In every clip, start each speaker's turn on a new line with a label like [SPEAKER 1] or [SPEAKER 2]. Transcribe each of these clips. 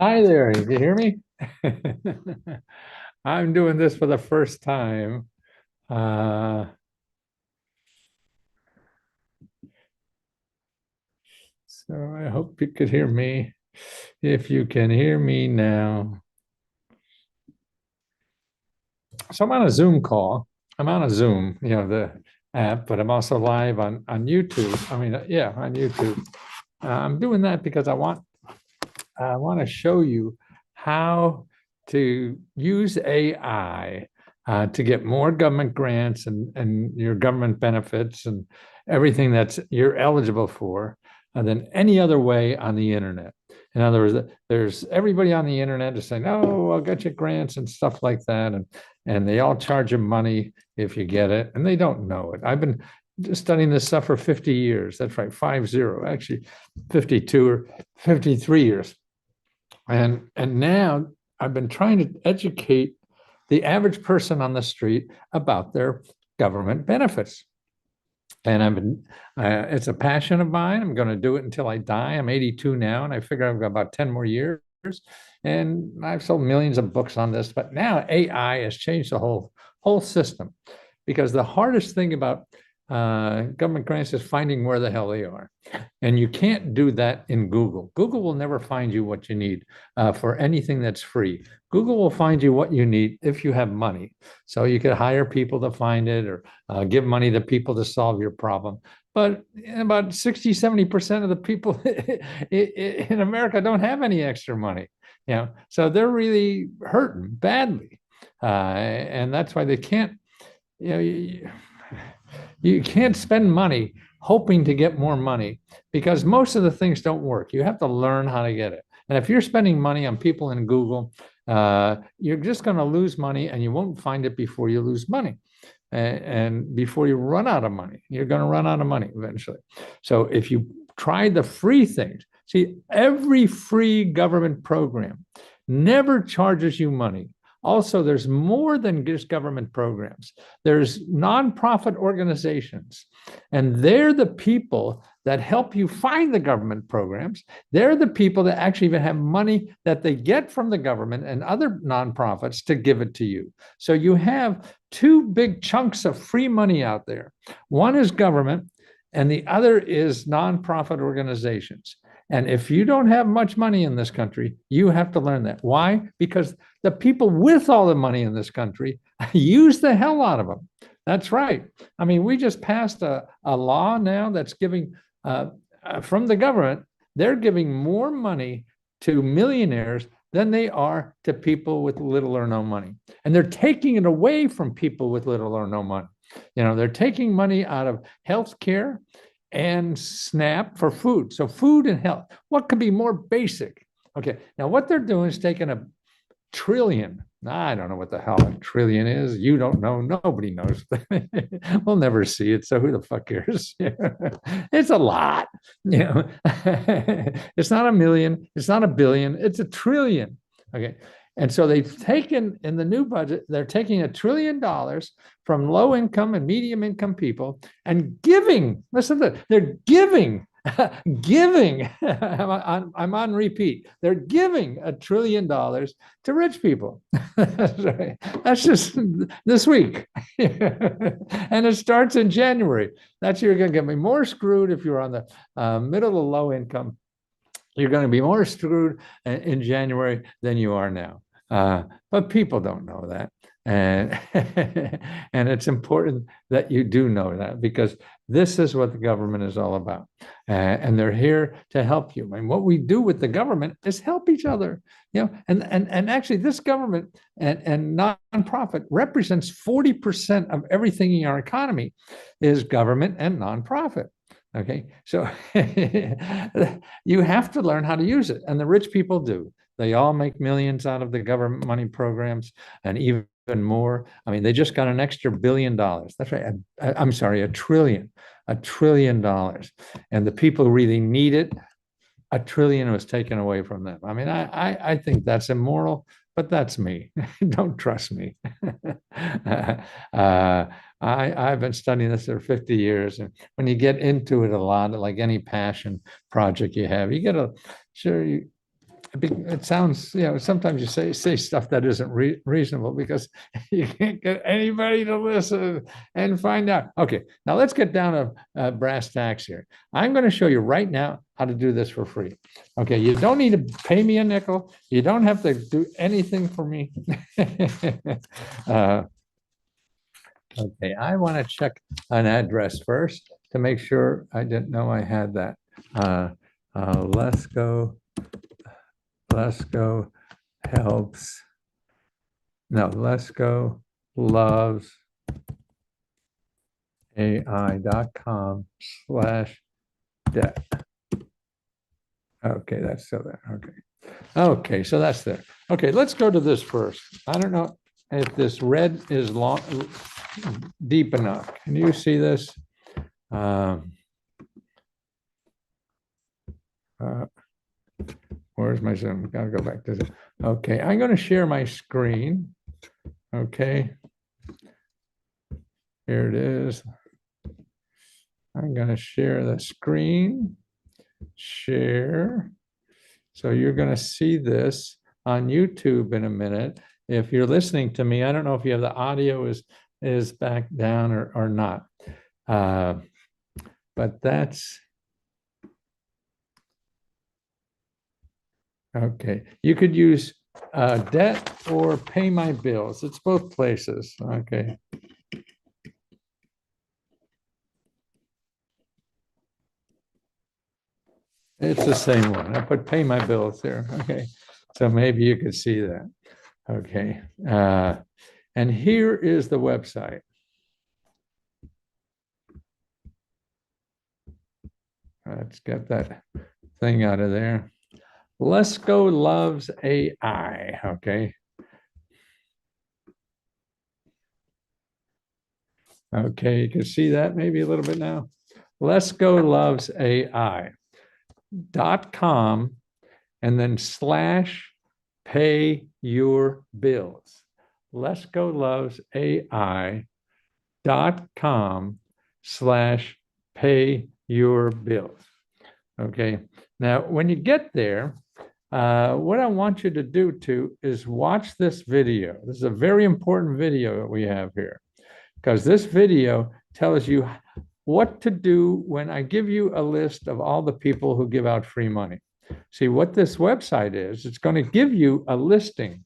[SPEAKER 1] Hi there, you hear me? I'm doing this for the first time. Uh, so I hope you could hear me. If you can hear me now. So I'm on a Zoom call. I'm on a Zoom, the app, but I'm also live on YouTube. Yeah, on YouTube. I'm doing that because I want to show you how to use AI to get more government grants and your government benefits and everything that's you're eligible for than any other way on the internet. In other words, there's everybody on the internet is saying, "Oh, I'll get you grants and stuff like that," and they all charge you money if you get it, and they don't know it. I've been studying this stuff for 50 years. That's right, 50, actually 52 or 53 years. And now I've been trying to educate the average person on the street about their government benefits. And it's a passion of mine. I'm going to do it until I die. I'm 82 now, and I figure I've got about 10 more years. And I've sold millions of books on this, but now AI has changed the whole system, because the hardest thing about government grants is finding where the hell they are. And you can't do that in Google. Google will never find you what you need for anything that's free. Google will find you what you need if you have money. So you could hire people to find it, or give money to people to solve your problem. But about 60, 70% of the people in America don't have any extra money. So they're really hurting badly. And that's why they can't, you know, you can't spend money hoping to get more money, because most of the things don't work. You have to learn how to get it. And if you're spending money on people in Google, you're just going to lose money, and you won't find it before you lose money. And before you run out of money, you're going to run out of money eventually. So if you try the free things, see, every free government program never charges you money. Also, there's more than just government programs. There's nonprofit organizations, and they're the people that help you find the government programs. They're the people that actually even have money that they get from the government and other nonprofits to give it to you. So you have two big chunks of free money out there. One is government, and the other is nonprofit organizations. And if you don't have much money in this country, you have to learn that. Why? Because the people with all the money in this country use the hell out of them. That's right. I mean, we just passed a law now that's giving, from the government, they're giving more money to millionaires than they are to people with little or no money. And they're taking it away from people with little or no money. They're taking money out of health care and SNAP for food. So food and health. What could be more basic? Okay, now what they're doing is taking a trillion. I don't know what the hell a trillion is. You don't know. Nobody knows. We'll never see it. So who the fuck cares? It's a lot. It's not a million. It's not a billion. It's a trillion. Okay. And so they've taken in the new budget, they're taking $1 trillion from low income and medium income people and giving, listen to that, they're giving giving, I'm on repeat, they're giving $1 trillion to rich people. That's just this week. And it starts in January. You're going to get me more screwed if you're on the middle to low income. You're going to be more screwed in January than you are now. But people don't know that. And, and it's important that you do know that, because this is what the government is all about. And they're here to help you. And what we do with the government is help each other. And actually this government and nonprofit represents 40% of everything in our economy is government and nonprofit. Okay, so you have to learn how to use it. And the rich people do. They all make millions out of the government money programs, and even more. I mean, they just got an extra $1 billion. That's right. I'm sorry, $1 trillion. And the people who really need it, $1 trillion was taken away from them. I mean, I think that's immoral, but that's me. Don't trust me. I've been studying this for 50 years. And when you get into it a lot, like any passion project you have, you get a, sure, it sounds, sometimes you say stuff that isn't reasonable because you can't get anybody to listen and find out. Okay, now let's get down to brass tacks here. I'm going to show you right now how to do this for free. Okay, you don't need to pay me a nickel. You don't have to do anything for me. Okay, I want to check an address first to make sure. I didn't know I had that. Let's go helps. No, Let's Go loves AI.com/debt. Okay, that's still there. Okay, so that's there. Okay, let's go to this first. I don't know if this red is long, deep enough. Can you see this? Where's my Zoom? Gotta go back to this. Okay, I'm going to share my screen. Okay, here it is. I'm going to share the screen. Share. So you're going to see this on YouTube in a minute. If you're listening to me, I don't know if you have the audio is back down or not. But that's okay. You could use debt or pay my bills. It's both places. Okay. It's the same one. I put pay my bills there. Okay. So maybe you could see that. Okay. And here is the website. Let's get that thing out of there. Let's Go loves AI. Okay. Okay, you can see that maybe a little bit now. Let's Go loves AI.com and then /pay your bills. Let's Go loves AI.com/pay your bills. Okay. Now, when you get there, what I want you to do too is watch this video. This is a very important video that we have here, because this video tells you what to do when I give you a list of all the people who give out free money. See what this website is, it's going to give you a listing,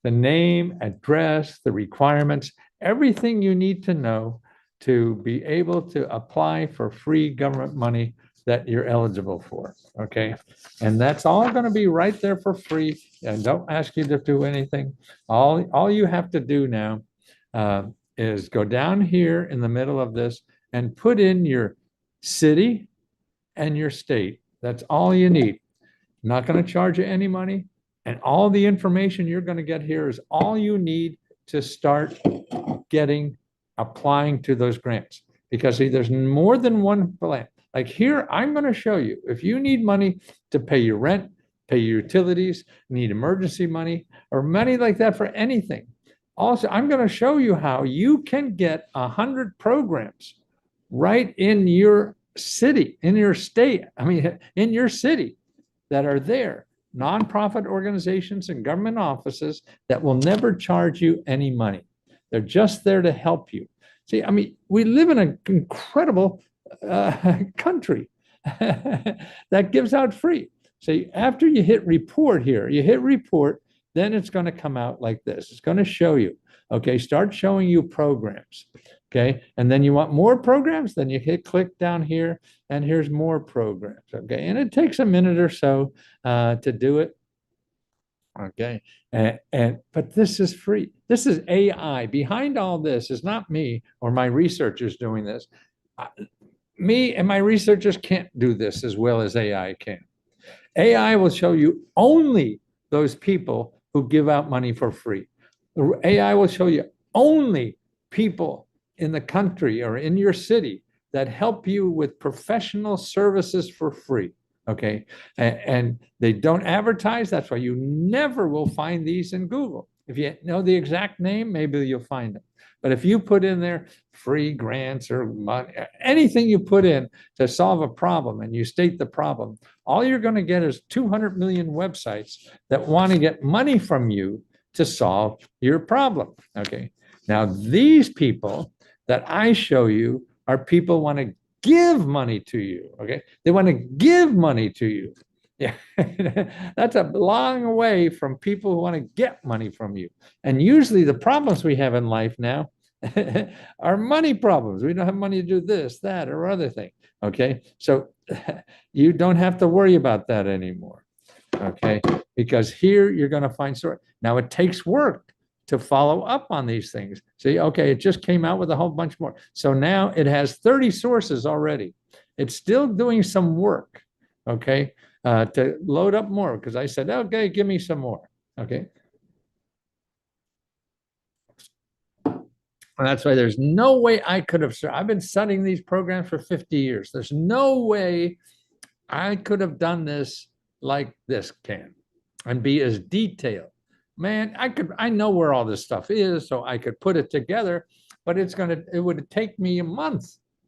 [SPEAKER 1] the name, address, the requirements, everything you need to know to be able to apply for free government money that you're eligible for. Okay. And that's all going to be right there for free. And don't ask you to do anything. All you have to do now is go down here in the middle of this and put in your city and your state. That's all you need. I'm not going to charge you any money. And all the information you're going to get here is all you need to start applying to those grants. Because see, there's more than one plan. Like here, I'm going to show you, if you need money to pay your rent, pay your utilities, need emergency money, or money like that for anything. Also, I'm going to show you how you can get 100 programs right in your city, in your state, in your city that are there. Nonprofit organizations and government offices that will never charge you any money. They're just there to help you. See, we live in an incredible country that gives out free. So after you hit report here, then it's going to come out like this. It's going to show you, okay, start showing you programs. Okay, and then you want more programs, then you click down here and here's more programs. Okay, and it takes a minute or so to do it. Okay, but this is free. This is AI. Behind all this is not me or my researchers doing this. Me and my researchers can't do this as well as AI can. AI will show you only those people who give out money for free. AI will show you only people in the country or in your city that help you with professional services for free. Okay. And they don't advertise. That's why you never will find these in Google. If you know the exact name, maybe you'll find it. But if you put in there free grants or money, anything you put in to solve a problem and you state the problem, all you're going to get is 200 million websites that want to get money from you to solve your problem. Okay. Now, these people that I show you are people want to give money to you. Okay. They want to give money to you. Yeah. That's a long way from people who want to get money from you. And usually the problems we have in life now are money problems. We don't have money to do this, that, or other thing. Okay. So you don't have to worry about that anymore. Okay. Because here you're going to find sort. Now it takes work to follow up on these things. See, okay, it just came out with a whole bunch more. So now it has 30 sources already. It's still doing some work. Okay. To load up more, because I said, okay, give me some more. Okay. And that's why there's no way I could have, I've been studying these programs for 50 years. There's no way I could have done this like this can and be as detailed. Man, I know where all this stuff is, so I could put it together, but it would take me a month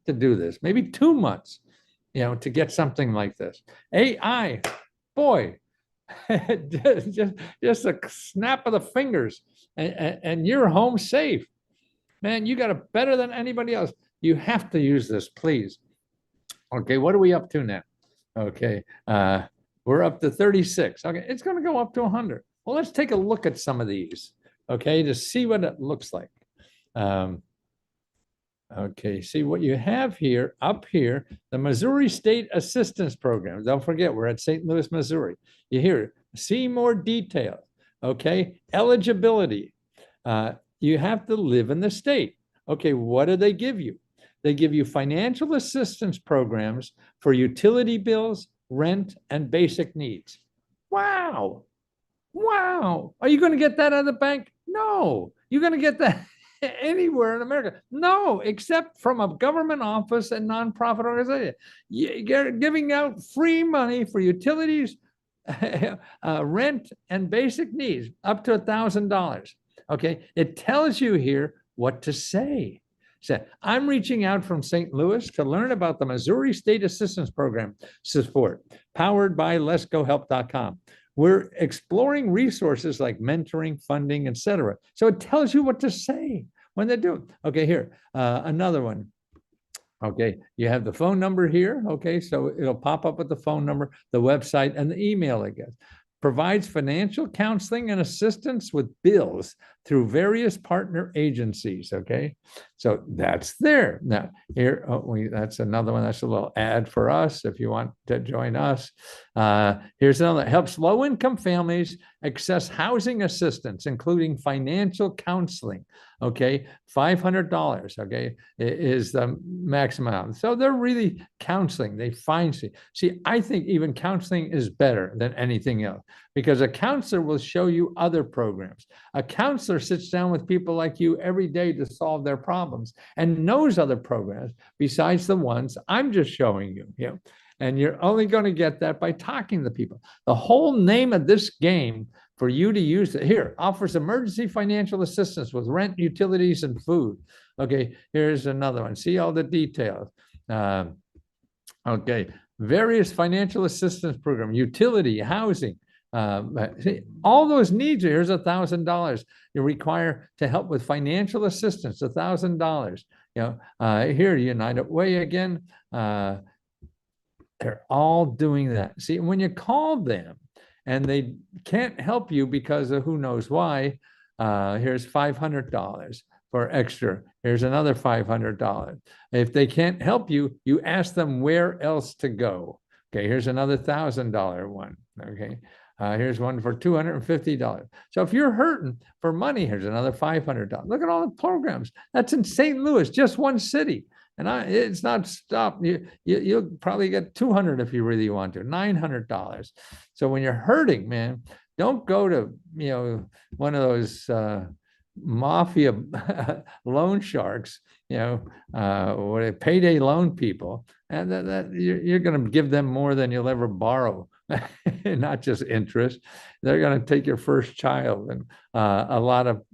[SPEAKER 1] to do this, maybe 2 months, to get something like this. AI, boy, just a snap of the fingers and you're home safe. Man, you got it better than anybody else. You have to use this, please. Okay, what are we up to now? Okay, we're up to 36. Okay, it's going to go up to 100. Well, let's take a look at some of these, okay, to see what it looks like. Okay, see what you have here, up here, the Missouri State Assistance Program. Don't forget, we're at St. Louis, Missouri. You hear, see more detail, okay? Eligibility. You have to live in the state. Okay, what do they give you? They give you financial assistance programs for utility bills, rent, and basic needs. Wow. Wow. Are you going to get that at the bank? No. You're going to get that anywhere in America? No, except from a government office and nonprofit organization. You're giving out free money for utilities, rent, and basic needs up to $1,000. Okay. It tells you here what to say. So I'm reaching out from St. Louis to learn about the Missouri State Assistance Program support, powered by letsgohelp.com. We're exploring resources like mentoring, funding, etc. So it tells you what to say when they do it. Okay, here, another one. Okay, you have the phone number here. Okay, so it'll pop up with the phone number, the website, and the email again. Provides financial counseling and assistance with bills through various partner agencies. Okay, so that's there. Now here, that's another one. That's a little ad for us if you want to join us. Here's another. Helps low-income families access housing assistance, including financial counseling. Okay, $500. Okay, is the maximum. So they're really counseling. They find. See, I think even counseling is better than anything else, because a counselor will show you other programs. A counselor sits down with people like you every day to solve their problems and knows other programs besides the ones I'm just showing you. And you're only going to get that by talking to people. The whole name of this game for you to use it here offers emergency financial assistance with rent, utilities, and food. Okay, here's another one. See all the details. Okay, various financial assistance program, utility, housing. See, all those needs. Here's $1,000 you require to help with financial assistance. $1,000. Here, United Way again. They're all doing that. See, when you call them and they can't help you because of who knows why, here's $500 for extra. Here's another $500. If they can't help you, you ask them where else to go. Okay, here's another $1,000 one. Okay, here's one for $250. So if you're hurting for money, here's another $500. Look at all the programs. That's in St. Louis, just one city. And it's not stopped. You'll probably get 200 if you really want to, $900. So when you're hurting, man, don't go to one of those mafia loan sharks, or payday loan people, and that you're going to give them more than you'll ever borrow, not just interest. They're going to take your first child and a lot of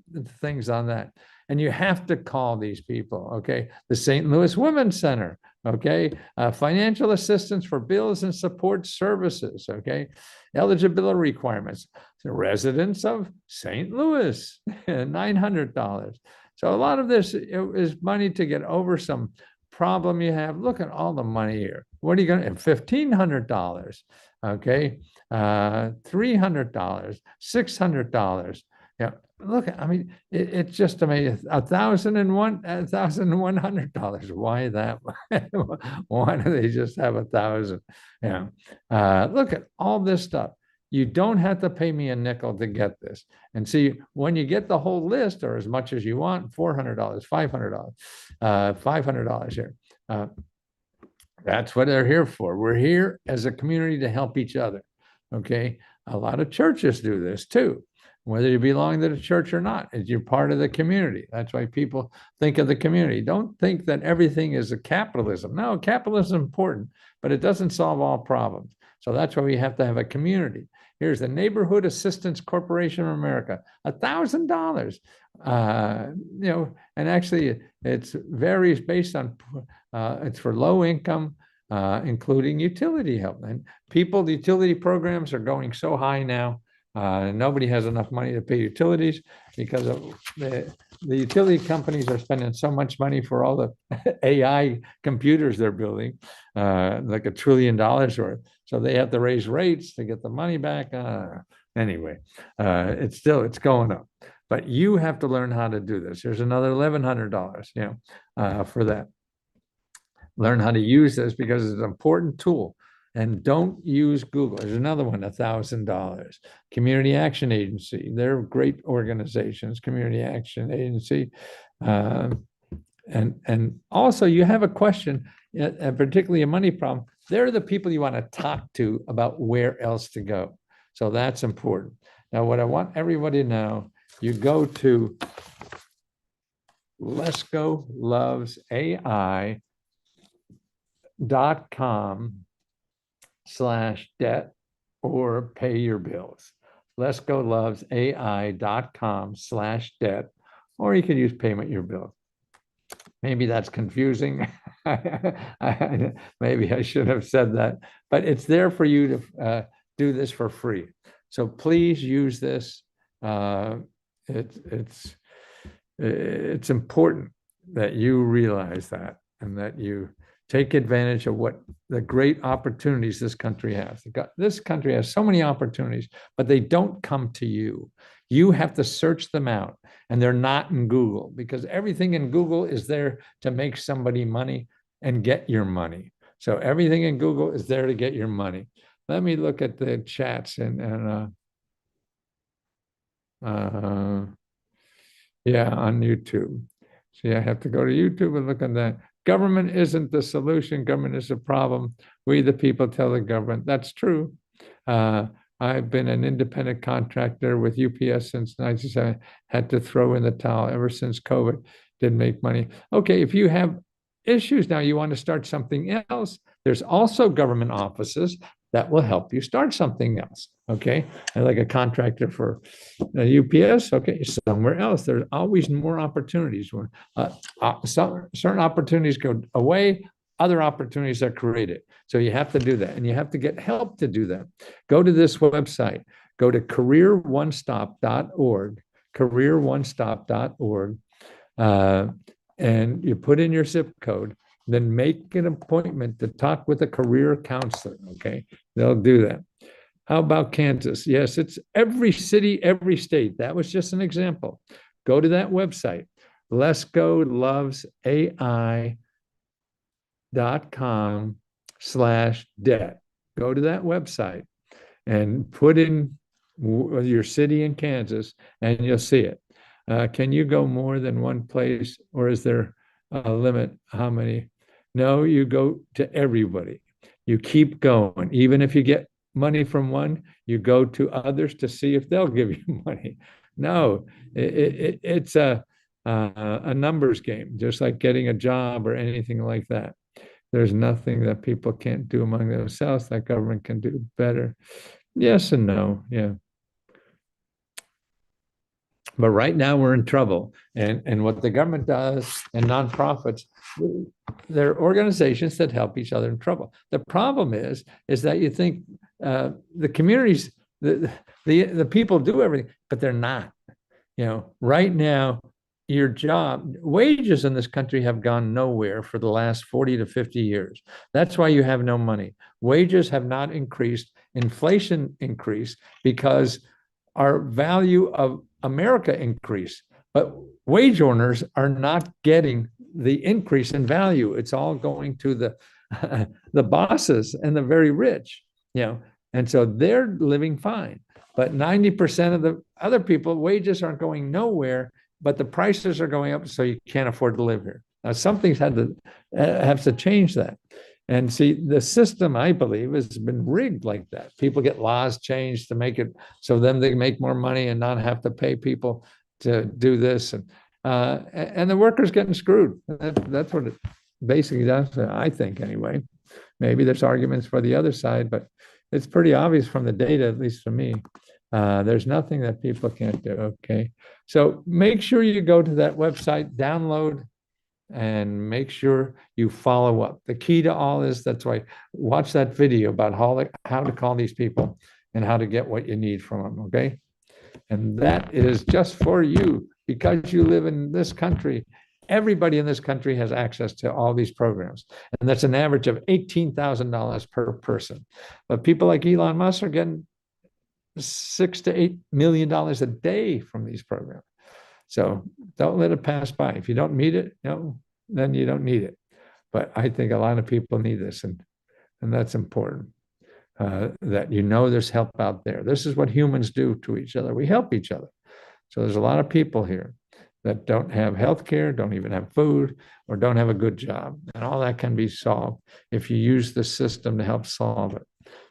[SPEAKER 1] things on that. And you have to call these people, okay? The St. Louis Women's Center, Okay. Financial assistance for bills and support services. Okay. Eligibility requirements. So residents of St. Louis, $900. So a lot of this is money to get over some problem you have. Look at all the money here. What are you going to, $1,500. Okay. $300, $600. Yeah. Look, I mean, it's just amazing. $1,100. Why that? Why do they just have 1,000? Yeah. Look at all this stuff. You don't have to pay me a nickel to get this. And see, when you get the whole list, or as much as you want, $400, $500, $500 here. That's what they're here for. We're here as a community to help each other. Okay. A lot of churches do this too, whether you belong to the church or not. You're part of the community. That's why people think of the community. Don't think that everything is a capitalism. No, capitalism is important, but it doesn't solve all problems. So that's why we have to have a community. Here's the Neighborhood Assistance Corporation of America, $1,000. And actually it varies based on, it's for low income, including utility help. And the utility programs are going so high now. Nobody has enough money to pay utilities because of the utility companies are spending so much money for all the AI computers they're building, like $1 trillion worth. So they have to raise rates to get the money back. Anyway, it's going up. But you have to learn how to do this. There's another $1,100, for that. Learn how to use this because it's an important tool. And don't use Google. There's another one, $1,000. Community Action Agency. They're great organizations, Community Action Agency. And also you have a question, particularly a money problem. They're the people you want to talk to about where else to go. So that's important. Now, what I want everybody to know, you go to lesgolovesai.com/debt or pay your bills. lesgolovesai.com/debt, or you can use payment your bill. Maybe that's confusing. Maybe I should have said that, but it's there for you to do this for free. So please use this. It's important that you realize that and that you take advantage of what the great opportunities this country has. This country has so many opportunities, but they don't come to you. You have to search them out, and they're not in Google, because everything in Google is there to make somebody money and get your money. So everything in Google is there to get your money. Let me look at the chats and yeah, on YouTube. See, I have to go to YouTube and look at that. Government isn't the solution. Government is the problem. We, the people, tell the government. That's true. I've been an independent contractor with UPS since 1997. Had to throw in the towel ever since COVID. Didn't make money. Okay, if you have issues now, you want to start something else, there's also government offices that will help you start something else. Okay, and like a contractor for UPS. Okay, somewhere else. There's always more opportunities. When certain opportunities go away, other opportunities are created. So you have to do that, and you have to get help to do that. Go to this website. Go to careeronestop.org. Careeronestop.org, and you put in your zip code. Then make an appointment to talk with a career counselor. Okay, they'll do that. How about Kansas? Yes, it's every city, every state. That was just an example. Go to that website, lesgolovesai.com/debt. Go to that website and put in your city in Kansas, and you'll see it. Can you go more than one place, or is there a limit? How many? No, you go to everybody. You keep going. Even if you get money from one, you go to others to see if they'll give you money. No, it's a numbers game, just like getting a job or anything like that. There's nothing that people can't do among themselves that government can do better. Yes and no, yeah. But right now we're in trouble. And what the government does and nonprofits, they're organizations that help each other in trouble. The problem is that you think the communities, the people do everything, but they're not. Right now, your job, wages in this country have gone nowhere for the last 40 to 50 years. That's why you have no money. Wages have not increased. Inflation increased because our value of America increased, but wage earners are not getting the increase in value. It's all going to the bosses and the very rich, and so they're living fine. But 90% of the other people, wages aren't going nowhere, but the prices are going up, so you can't afford to live here. Now, something's had to have to change that. And see, the system, I believe, has been rigged like that. People get laws changed to make it so then they make more money and not have to pay people to do this. And the workers getting screwed. That's what it basically does, I think, anyway. Maybe there's arguments for the other side, but it's pretty obvious from the data, at least for me. There's nothing that people can't do, okay? So make sure you go to that website, download, and make sure you follow up. The key to all this, that's why watch that video about how to call these people and how to get what you need from them, okay? And that is just for you because you live in this country. Everybody in this country has access to all these programs. And that's an average of $18,000 per person. But people like Elon Musk are getting $6 to $8 million a day from these programs. So don't let it pass by. If you don't need it, then you don't need it. But I think a lot of people need this, and that's important. That there's help out there. This is what humans do to each other. We help each other. So there's a lot of people here that don't have health care, don't even have food, or don't have a good job. And all that can be solved if you use the system to help solve it.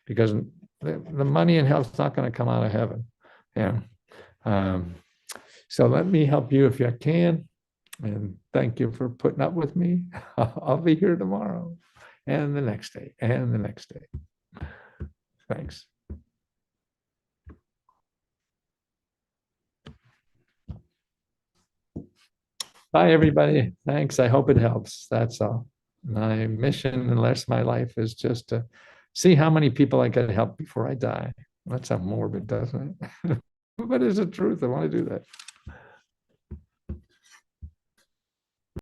[SPEAKER 1] Because the money and health is not going to come out of heaven. So let me help you if I can. And thank you for putting up with me. I'll be here tomorrow and the next day and the next day. Thanks. Bye, everybody. Thanks. I hope it helps. That's all. My mission in the rest of my life is just to see how many people I can help before I die. That sounds morbid, doesn't it? But it's the truth. I want to do that.